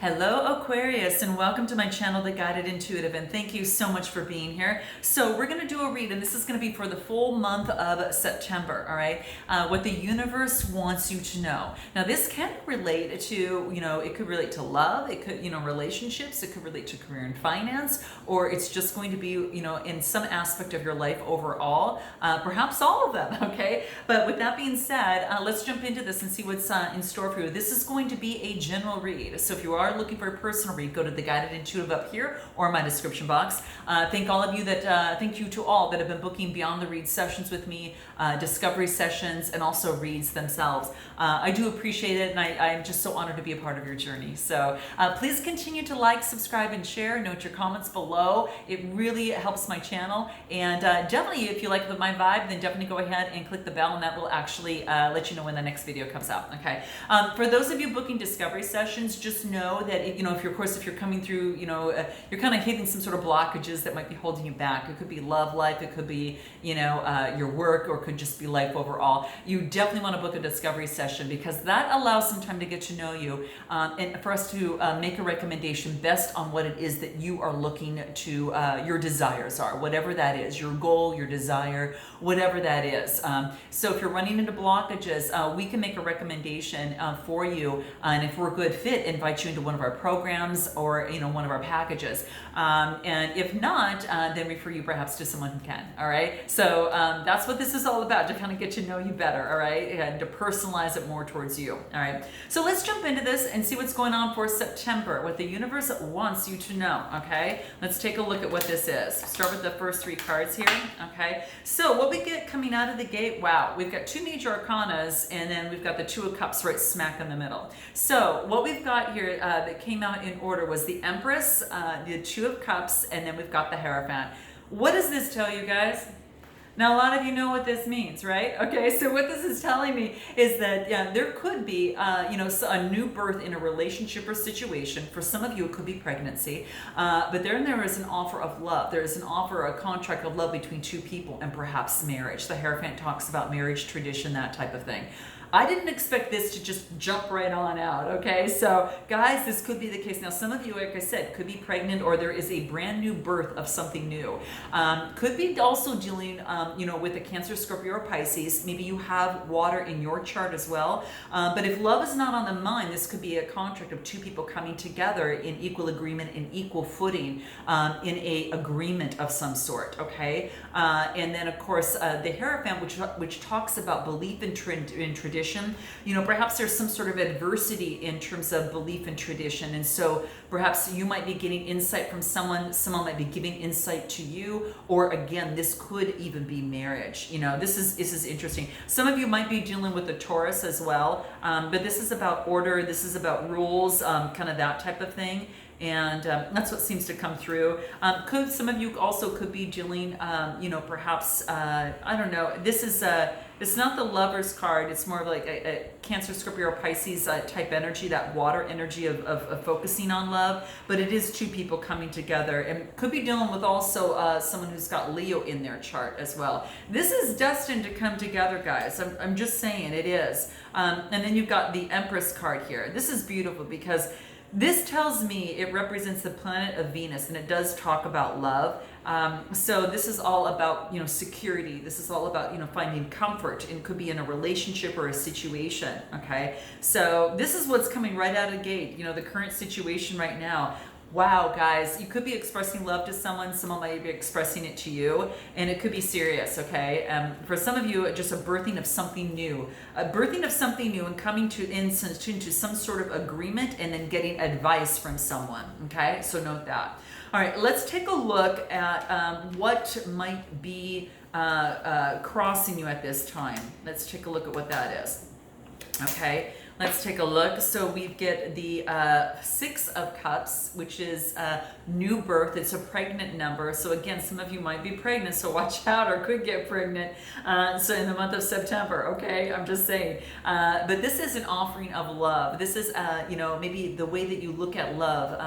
Hello Aquarius, and welcome to my channel, The Guided Intuitive, and thank you so much for being here. So we're going to do a read, and this is going to be for the full month of September, all right? What the universe wants you to know. Now this can relate to, it could relate to love, it could, relationships, it could relate to career and finance, or it's just going to be, in some aspect of your life overall, perhaps all of them, okay? But with that being said, let's jump into this and see what's in store for you. This is going to be a general read, so if you are looking for a personal read, go to the Guided Intuitive up here or my description box. Thank you to all that have been booking Beyond the Read sessions with me, discovery sessions, and also reads themselves. I do appreciate it, and I'm just so honored to be a part of your journey. So please continue to like, subscribe, and share. Note your comments below. It really helps my channel. And definitely, if you like my vibe, then definitely go ahead and click the bell, and that will actually let you know when the next video comes out. Okay. For those of you booking discovery sessions, just know that if you're coming through, you're kind of hitting some sort of blockages that might be holding you back. It could be love life, it could be your work, or it could just be life overall. You definitely want to book a discovery session because that allows some time to get to know you, and for us to make a recommendation based on what it is that you are looking to, your desires are, whatever that is, your goal, your desire, whatever that is. So if you're running into blockages, we can make a recommendation for you, and if we're a good fit, invite you into one of our programs or one of our packages. And if not, then refer you perhaps to someone who can. All right. So that's what this is all about, to kind of get to know you better. All right, and to personalize it more towards you. All right. So let's jump into this and see what's going on for September, what the universe wants you to know. Okay. Let's take a look at what this is. Start with the first three cards here. Okay. So what we get coming out of the gate, wow, we've got two major arcanas, and then we've got the Two of Cups right smack in the middle. So what we've got here that came out in order was the Empress, the Two of Cups, and then we've got the Hierophant. What does this tell you guys? Now, a lot of you know what this means, right? Okay, so what this is telling me is that there could be, a new birth in a relationship or situation. For some of you, it could be pregnancy, but then there is an offer of love. There is an offer, a contract of love between two people, and perhaps marriage. The Hierophant talks about marriage, tradition, that type of thing. I didn't expect this to just jump right on out, okay? So, guys, this could be the case. Now, some of you, like I said, could be pregnant, or there is a brand new birth of something new. Could be also dealing, with a Cancer, Scorpio, or Pisces. Maybe you have water in your chart as well. But if love is not on the mind, this could be a contract of two people coming together in equal agreement, in equal footing, in a agreement of some sort, okay? And then, of course, the Hierophant, which talks about belief in tradition. Perhaps there's some sort of adversity in terms of belief and tradition, and so perhaps you might be getting insight from someone might be giving insight to you, or again, this could even be marriage. This is interesting. Some of you might be dealing with a Taurus as well, but this is about order, this is about rules, kind of that type of thing. And that's what seems to come through. Some of you also could be dealing, perhaps, I don't know. This is it's not the Lover's card. It's more of like a Cancer, Scorpio, or Pisces type energy, that water energy of focusing on love. But it is two people coming together, and could be dealing with also someone who's got Leo in their chart as well. This is destined to come together, guys. I'm just saying it is. And then you've got the Empress card here. This is beautiful because this tells me it represents the planet of Venus, and it does talk about love. So this is all about, security. This is all about, finding comfort, and could be in a relationship or a situation, okay? So this is what's coming right out of the gate, the current situation right now. Wow, guys, you could be expressing love to someone might be expressing it to you, and it could be serious, okay? For some of you, just a birthing of something new. And coming into some sort of agreement, and then getting advice from someone, okay? So note that. All right, let's take a look at what might be crossing you at this time. Let's take a look at what that is, okay? Let's take a look. So we get the Six of Cups, which is new birth. It's a pregnant number. So again, some of you might be pregnant, so watch out, or could get pregnant. So in the month of September, okay? I'm just saying. But this is an offering of love. This is, maybe the way that you look at love.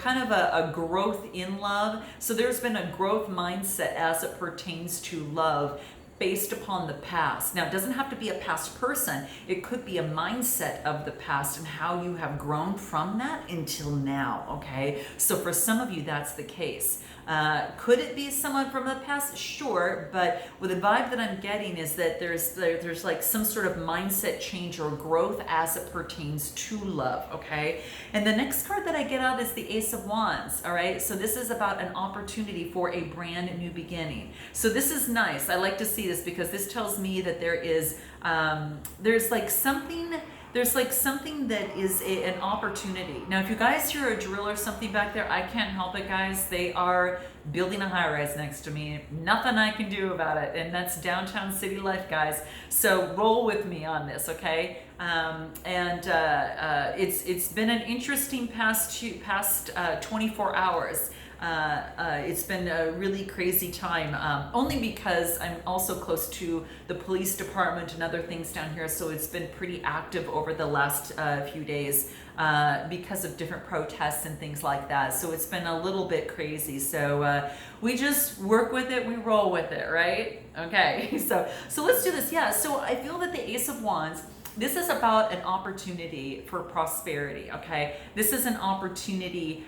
Kind of a growth in love. So there's been a growth mindset as it pertains to love. based upon the past. Now, it doesn't have to be a past person. It could be a mindset of the past and how you have grown from that until now, okay? So for some of you, that's the case. Could it be someone from the past? Sure, but with the vibe that I'm getting is that there's like some sort of mindset change or growth as it pertains to love, okay? And the next card that I get out is the Ace of Wands, all right? So this is about an opportunity for a brand new beginning. So this is nice. I like to see this because this tells me that there is, there's like something that is an opportunity. Now, if you guys hear a drill or something back there, I can't help it, guys. They are building a high-rise next to me. Nothing I can do about it, and that's downtown city life, guys. So roll with me on this, okay? It's been an interesting past 24 hours. It's been a really crazy time, only because I'm also close to the police department and other things down here, so it's been pretty active over the last few days because of different protests and things like that. So it's been a little bit crazy. So we just work with it, we roll with it, right? Okay, so let's do this. Yeah, so I feel that the Ace of Wands, this is about an opportunity for prosperity, okay? This is an opportunity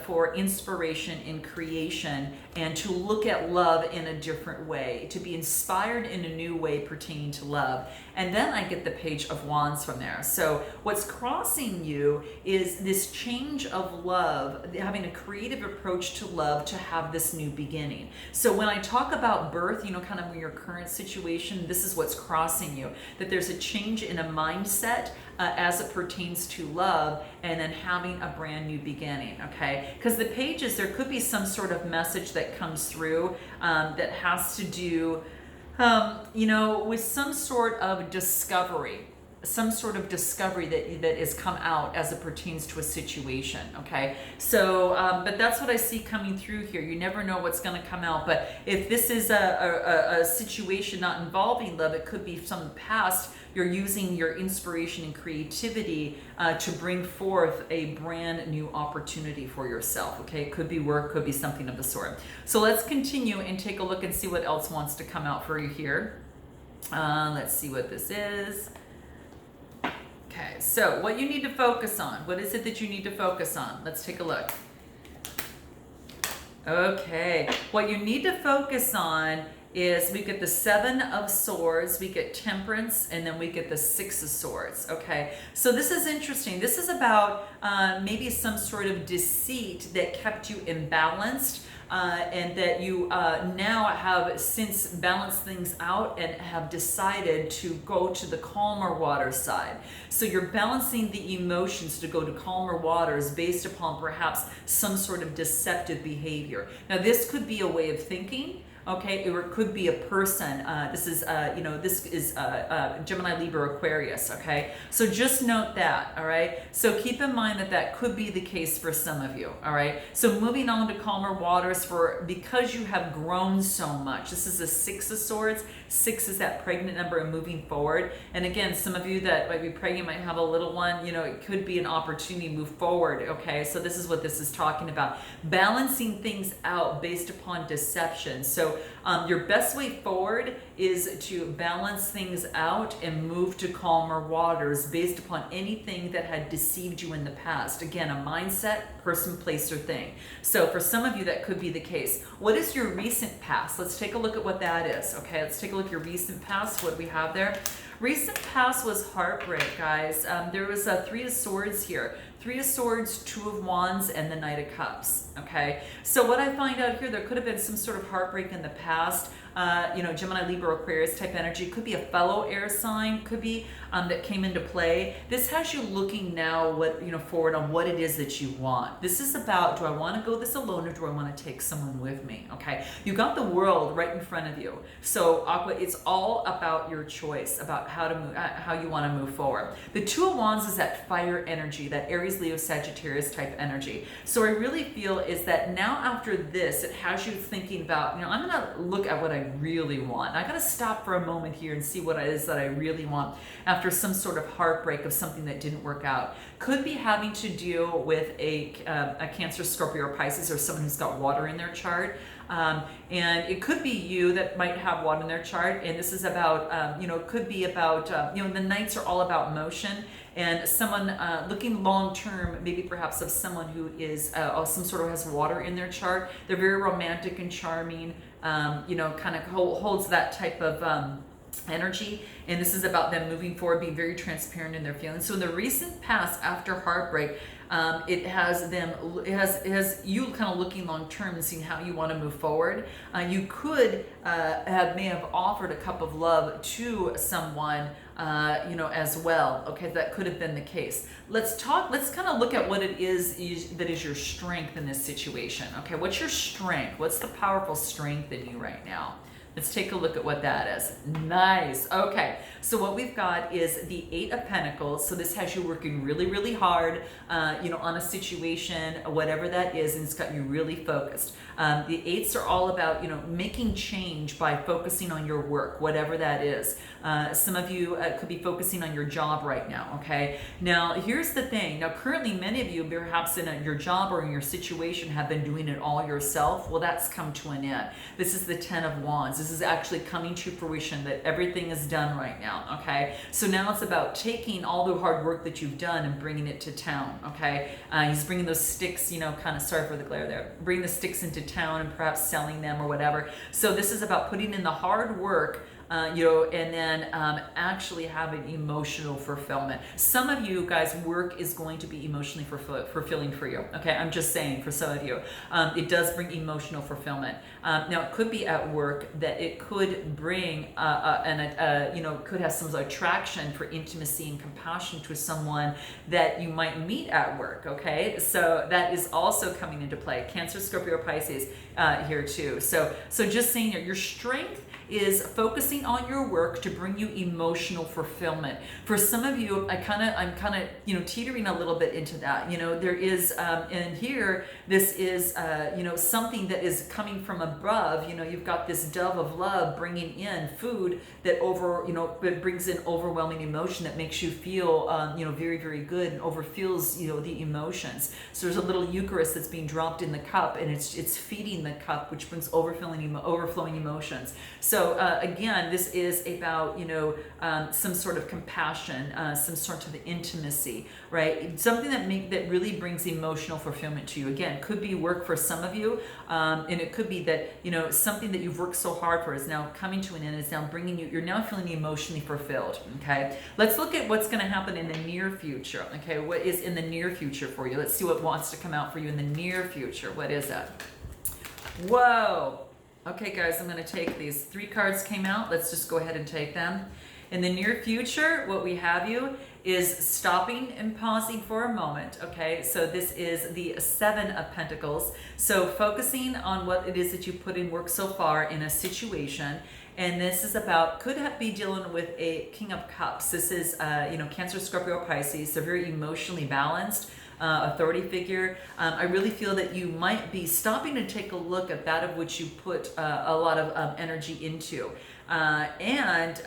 for inspiration in creation and to look at love in a different way, to be inspired in a new way pertaining to love. And then I get the Page of Wands from there. So what's crossing you is this change of love, having a creative approach to love to have this new beginning. So when I talk about birth, you know, kind of your current situation, this is what's crossing you, that there's a change in a mindset as it pertains to love, and then having a brand new beginning, okay? Because the pages, there could be some sort of message that comes through that has to do, you know, with some sort of discovery that has come out as it pertains to a situation, okay? So, but that's what I see coming through here. You never know what's going to come out, but if this is a situation not involving love, it could be some past. You're using your inspiration and creativity to bring forth a brand new opportunity for yourself, okay? It could be work, could be something of the sort. So let's continue and take a look and see what else wants to come out for you here. Let's see what this is. Okay, so what you need to focus on. What is it that you need to focus on? Let's take a look. Okay, what you need to focus on is we get the Seven of Swords, we get Temperance, and then we get the Six of Swords, okay? So this is interesting. This is about maybe some sort of deceit that kept you imbalanced, and that you now have since balanced things out and have decided to go to the calmer water side. So you're balancing the emotions to go to calmer waters based upon perhaps some sort of deceptive behavior. Now this could be a way of thinking, okay, or it could be a person. This is Gemini, Libra, Aquarius, okay? So just note that, all right? So keep in mind that that could be the case for some of you, all right? So moving on to calmer waters because you have grown so much. This is a Six of Swords. 6 is that pregnant number and moving forward. And again, some of you that might be pregnant might have a little one, you know, it could be an opportunity to move forward, okay? So this is what this is talking about. Balancing things out based upon deception. So your best way forward is to balance things out and move to calmer waters based upon anything that had deceived you in the past. Again, a mindset, person, place, or thing. So for some of you, that could be the case. What is your recent past? Let's take a look at what that is, okay? Let's take a look at your recent past. What do we have there? Recent past was heartbreak, guys. There was a Three of Swords here. Three of Swords, Two of Wands, and the Knight of Cups, okay? So what I find out here, there could have been some sort of heartbreak in the past. You know, Gemini, Libra, Aquarius type energy. Could be a fellow air sign, could be that came into play. This has you looking now forward on what it is that you want. This is about, do I want to go this alone or do I want to take someone with me, okay? You got the world right in front of you. So Aqua, it's all about your choice, about how to move, how you want to move forward. The Two of Wands is that fire energy, that Aries, Leo, Sagittarius type energy. So I really feel is that now after this, it has you thinking about, you know, I'm going to look at what I really want. I got to stop for a moment here and see what it is that I really want after some sort of heartbreak of something that didn't work out. Could be having to deal with a Cancer, Scorpio, or Pisces, or someone who's got water in their chart. And it could be you that might have water in their chart, and this is about, it could be about, the nights are all about motion, and someone looking long term, maybe perhaps of someone who is some sort of has water in their chart. They're very romantic and charming, kind of holds that type of energy, and this is about them moving forward, being very transparent in their feelings. So in the recent past, after heartbreak, it has you kind of looking long term and seeing how you want to move forward. You could may have offered a cup of love to someone, as well. Okay, that could have been the case. Let's kind of look at what it is that is your strength in this situation. Okay, what's your strength? What's the powerful strength in you right now? Let's take a look at what that is. Nice. Okay, so what we've got is the Eight of Pentacles. So this has you working really, really hard, on a situation, whatever that is, and it's got you really focused. The eights are all about, making change by focusing on your work, whatever that is. Some of you could be focusing on your job right now, okay? Now, here's the thing. Now, currently, many of you, perhaps in your job or in your situation, have been doing it all yourself. Well, that's come to an end. This is the Ten of Wands. This is actually coming to fruition, that everything is done right now, okay? So now it's about taking all the hard work that you've done and bringing it to town, okay? He's bringing those sticks, kind of, sorry for the glare there, bring the sticks into town and perhaps selling them or whatever. So this is about putting in the hard work, and then actually having emotional fulfillment. Some of you guys, work is going to be emotionally fulfilling for you. Okay, I'm just saying, for some of you, it does bring emotional fulfillment. Now, it could be at work that it could bring, could have some attraction for intimacy and compassion to someone that you might meet at work. Okay, so that is also coming into play. Cancer, Scorpio, Pisces here too. So just saying your strength is focusing on your work to bring you emotional fulfillment. For some of you, I'm kind of, teetering a little bit into that. There is, and here, this is, something that is coming from above. You've got this dove of love bringing in food that it brings in overwhelming emotion that makes you feel, very, very good, and overfills, the emotions. So there's a little Eucharist that's being dropped in the cup, and it's feeding the cup, which brings overflowing emotions. So again, this is about, some sort of compassion, some sort of intimacy, right? Something that really brings emotional fulfillment to you. Again, could be work for some of you, and it could be that, something that you've worked so hard for is now coming to an end, is now bringing you're now feeling emotionally fulfilled, okay? Let's look at what's going to happen in the near future, okay? What is in the near future for you? Let's see what wants to come out for you in the near future. What is that? Whoa. Okay, guys, I'm going to take these. 3 cards came out. Let's just go ahead and take them. In the near future, what we have you is stopping and pausing for a moment, okay? So this is the 7 of Pentacles. So focusing on what it is that you put in work so far in a situation. And this is about, could be dealing with a King of Cups. This is, Cancer, Scorpio, Pisces. They're very emotionally balanced. Authority figure. I really feel that you might be stopping to take a look at that of which you put a lot of energy into. And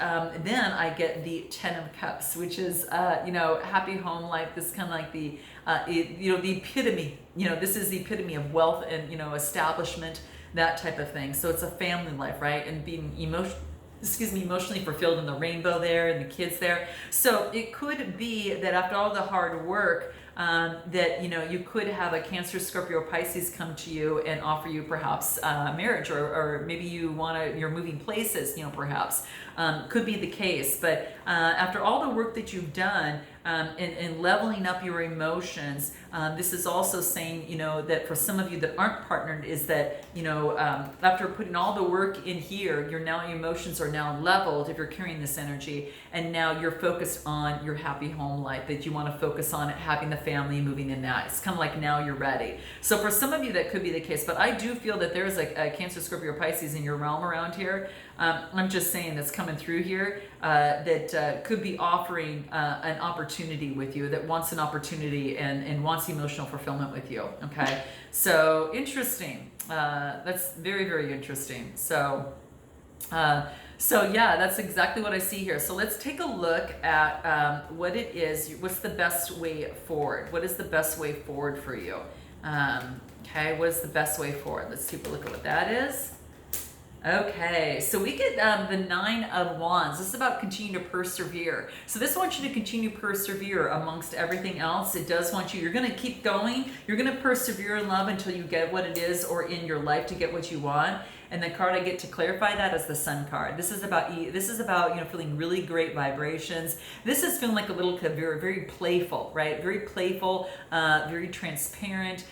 then I get the 10 of Cups, which is, happy home life. This is kind of like the epitome, this is the epitome of wealth and, establishment, that type of thing. So it's a family life, right? And being emotionally fulfilled in the rainbow there and the kids there. So it could be that after all the hard work, that you could have a Cancer, Scorpio, Pisces come to you and offer you perhaps marriage, or maybe you're moving places, perhaps could be the case. But after all the work that you've done, and leveling up your emotions, this is also saying, that for some of you that aren't partnered, is that, after putting all the work in here, your emotions are now leveled if you're carrying this energy, and now you're focused on your happy home life, that you want to focus on having the family, moving in that. It's kind of like now you're ready. So for some of you that could be the case, but I do feel that there's a Cancer, Scorpio, Pisces in your realm around here. I'm just saying that's coming through here, that could be offering an opportunity with you, that wants an opportunity and wants emotional fulfillment with you, okay? So interesting. That's very, very interesting. So yeah, that's exactly what I see here. So let's take a look at what it is. What's the best way forward? What is the best way forward for you? Okay, what is the best way forward? Let's take a look at what that is. Okay, so we get the Nine of Wands. This is about continuing to persevere. So this wants you to continue to persevere amongst everything else. It does want you, you're going to keep going. You're going to persevere in love until you get what it is, or in your life to get what you want. And the card I get to clarify that is the Sun card. This is about feeling really great vibrations. This is feeling like a little kid, very, very playful, right? Very playful, very transparent,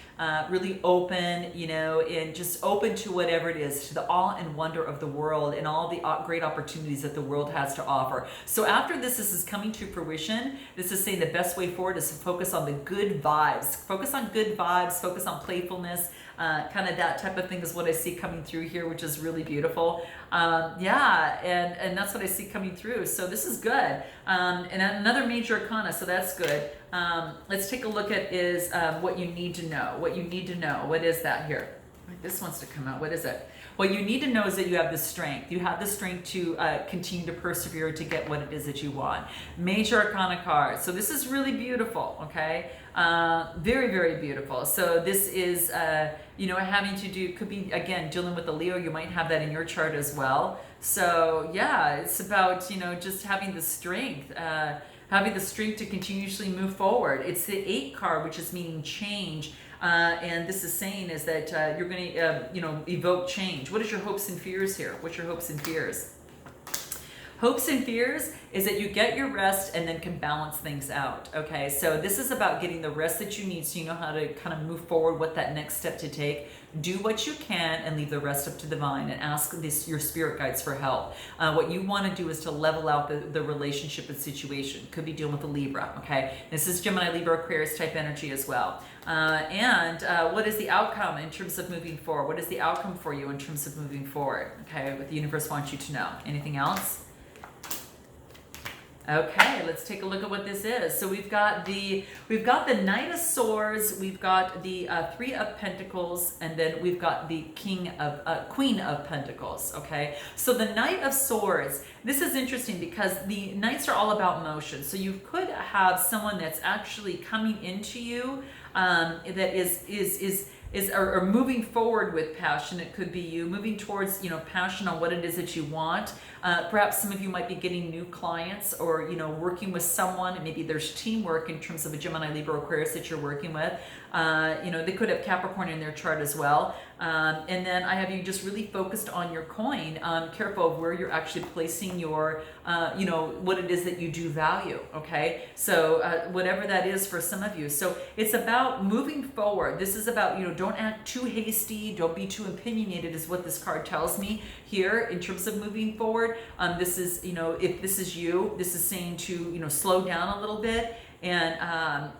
really open, and just open to whatever it is, to the awe and wonder of the world and all the great opportunities that the world has to offer. So after this is coming to fruition, this is saying the best way forward is to focus on the good vibes. Focus on good vibes, focus on playfulness, kind of that type of thing is what I see coming through here, which is really beautiful. And that's what I see coming through. So this is good. And another major arcana, so that's good. Let's take a look at is what you need to know. What you need to know. What is that here? This wants to come out. What is it? What you need to know is that you have the strength. You have the strength to continue to persevere to get what it is that you want. Major arcana card. So this is really beautiful, okay? Very, very beautiful. So this is, having to do, could be, again, dealing with the Leo. You might have that in your chart as well. So yeah, it's about, just having the strength. Having the strength to continuously move forward. It's the 8 card, which is meaning change. And this is saying is that you're going to, evoke change. What is your hopes and fears here? What's your hopes and fears? Hopes and fears is that you get your rest and then can balance things out. Okay, so this is about getting the rest that you need so you know how to kind of move forward, what that next step to take. Do what you can and leave the rest up to the divine and ask your spirit guides for help. What you want to do is to level out the relationship and situation. Could be dealing with a Libra, okay? This is Gemini, Libra, Aquarius type energy as well. What is the outcome in terms of moving forward? What is the outcome for you in terms of moving forward? Okay, what the universe wants you to know. Anything else? Okay, let's take a look at what this is. So we've got the Knight of Swords, we've got the Three of Pentacles, and then we've got the Queen of Pentacles. Okay, so the Knight of Swords. This is interesting because the Knights are all about motion. So you could have someone that's actually coming into you that is moving forward with passion. It could be you moving towards passion on what it is that you want. Perhaps some of you might be getting new clients or working with someone, and maybe there's teamwork in terms of a Gemini, Libra, Aquarius that you're working with. They could have Capricorn in their chart as well. And then I have you just really focused on your coin, careful of where you're actually placing your, what it is that you do value, okay? So whatever that is for some of you. So it's about moving forward. This is about, don't act too hasty, don't be too opinionated is what this card tells me here in terms of moving forward. This is, if this is you, this is saying to, slow down a little bit. And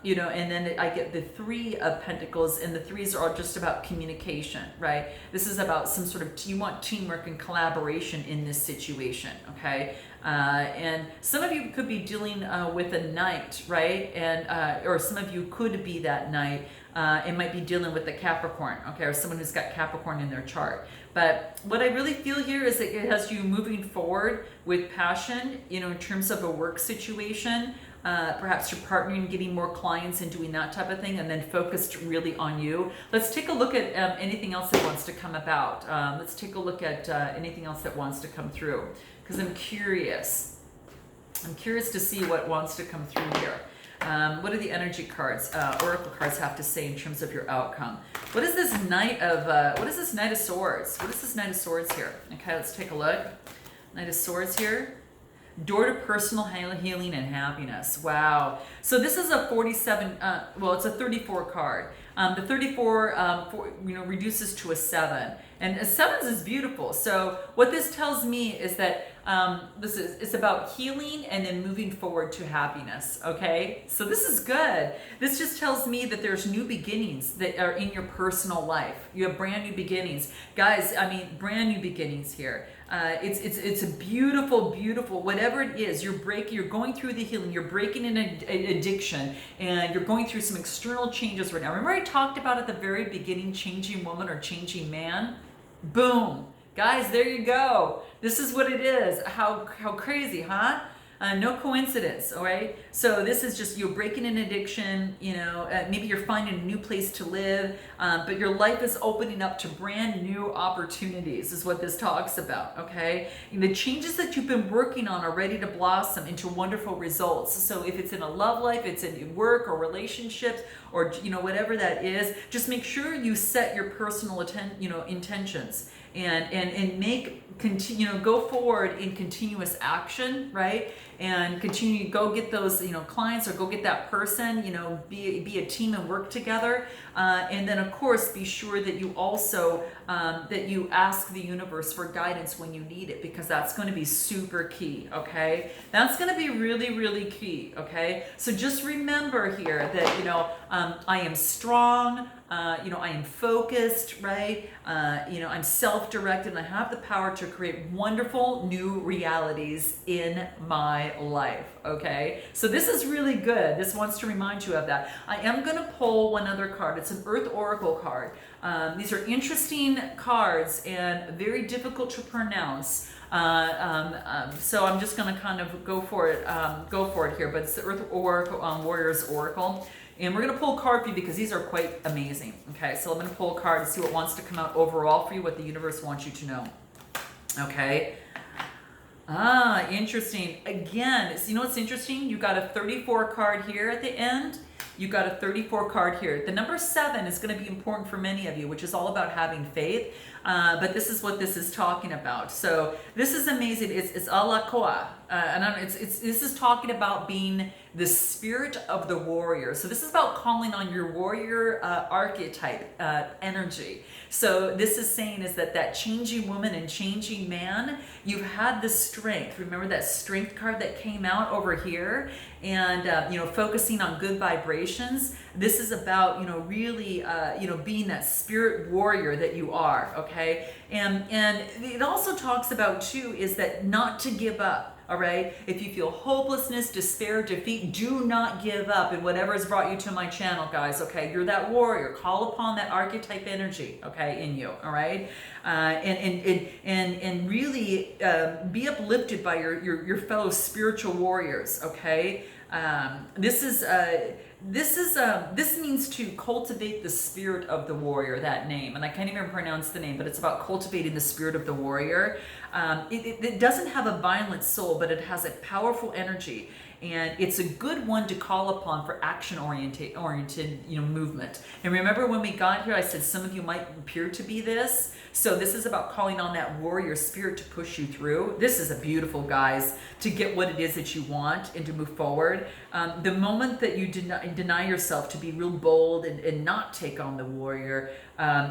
and then I get the Three of Pentacles, and the threes are all just about communication, right? This is about some sort of, you want teamwork and collaboration in this situation, okay? And some of you could be dealing with a knight, right? And or some of you could be that knight. It might be dealing with the Capricorn, okay, or someone who's got Capricorn in their chart. But what I really feel here is that it has you moving forward with passion, in terms of a work situation. Perhaps you're partnering, getting more clients and doing that type of thing, and then focused really on you. Let's take a look at anything else that wants to come about. Let's take a look at anything else that wants to come through, because I'm curious. I'm curious to see what wants to come through here. What do the energy cards, oracle cards have to say in terms of your outcome? What is this Knight of Swords? What is this Knight of Swords here? Okay, let's take a look. Knight of Swords here. Door to personal healing and happiness. Wow. So this is a 47, it's a 34 card. The 34, reduces to a 7. And a 7 is beautiful. So what this tells me is that it's about healing and then moving forward to happiness, okay? So this is good. This just tells me that there's new beginnings that are in your personal life. You have brand new beginnings. Guys, brand new beginnings here. It's a beautiful, beautiful, whatever it is, you're going through the healing, you're breaking an addiction, and you're going through some external changes right now. Remember I talked about at the very beginning, changing woman or changing man? Boom. Guys, there you go. This is what it is. How crazy, huh? No coincidence, all right? So this is just you're breaking an addiction, you know, maybe you're finding a new place to live, but your life is opening up to brand new opportunities is what this talks about, okay? And the changes that you've been working on are ready to blossom into wonderful results. So if it's in a love life, it's in work or relationships, or, you know, whatever that is, just make sure you set your personal intentions and go forward in continuous action, right? And continue to go get those, you know, clients, or go get that person, you know, be a team and work together. And then of course, be sure that you also, that you ask the universe for guidance when you need it, because that's going to be super key, okay? That's going to be really, really key, okay? So just remember here that, you know, I am strong, you know, I am focused, right? You know, I'm self-directed, and I have the power to create wonderful new realities in my life, okay? So this is really good. This wants to remind you of that. I am going to pull one other card. It's an Earth Oracle card. These are interesting cards and very difficult to pronounce. So I'm just going to kind of go for it here. But it's the Earth Oracle, Warriors Oracle. And we're going to pull a card for you because these are quite amazing. Okay, so I'm going to pull a card to see what wants to come out overall for you, what the universe wants you to know. Okay. Interesting. Again, so you know what's interesting? You got a 34 card here at the end. You got a 34 card here. The number 7 is going to be important for many of you, which is all about having faith. But this is what this is talking about. So this is amazing. It's alakoa. This is talking about being the spirit of the warrior. So this is about calling on your warrior archetype energy. So this is saying is that changing woman and changing man, you've had the strength. Remember that strength card that came out over here, and you know, focusing on good vibrations. This is about, you know, really you know, being that spirit warrior that you are, okay? And it also talks about too is that not to give up. All right. If you feel hopelessness, despair, defeat, do not give up in whatever has brought you to my channel, guys. Okay. You're that warrior. Call upon that archetype energy, okay, in you. All right. And really be uplifted by your fellow spiritual warriors. Okay. This means to cultivate the spirit of the warrior, that name. And I can't even pronounce the name, but it's about cultivating the spirit of the warrior. It doesn't have a violent soul, but it has a powerful energy. And it's a good one to call upon for action-oriented, you know, movement. And remember when we got here, I said some of you might appear to be this. So this is about calling on that warrior spirit to push you through. This is a beautiful, guys, to get what it is that you want and to move forward. The moment that you deny yourself to be real bold and not take on the warrior,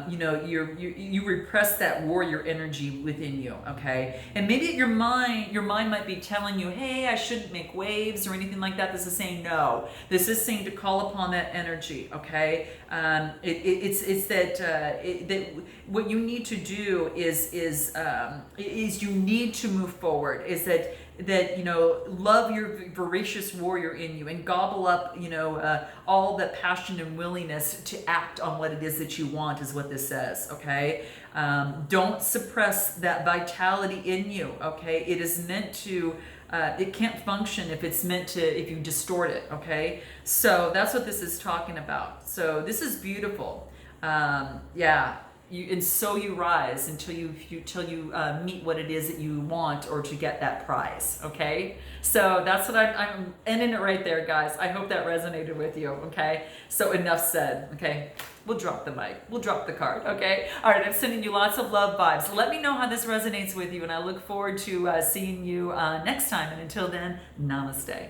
you know, you repress that warrior energy within you, okay? And maybe your mind might be telling you, hey, I shouldn't make waves or anything like that. This is saying no. This is saying to call upon that energy, okay? It's that what you need to do is you need to move forward. Is that you know, love your voracious warrior in you and gobble up, you know, all the passion and willingness to act on what it is that you want, is what this says, okay? Don't suppress that vitality in you, okay? It is meant to, it can't function if you distort it, okay? So that's what this is talking about. So this is beautiful. Yeah. And so you rise until you meet what it is that you want, or to get that prize, okay? So that's what I'm ending it right there, guys. I hope that resonated with you, okay? So enough said, okay? We'll drop the mic. We'll drop the card, okay? All right, I'm sending you lots of love vibes. Let me know how this resonates with you, and I look forward to seeing you next time. And until then, namaste.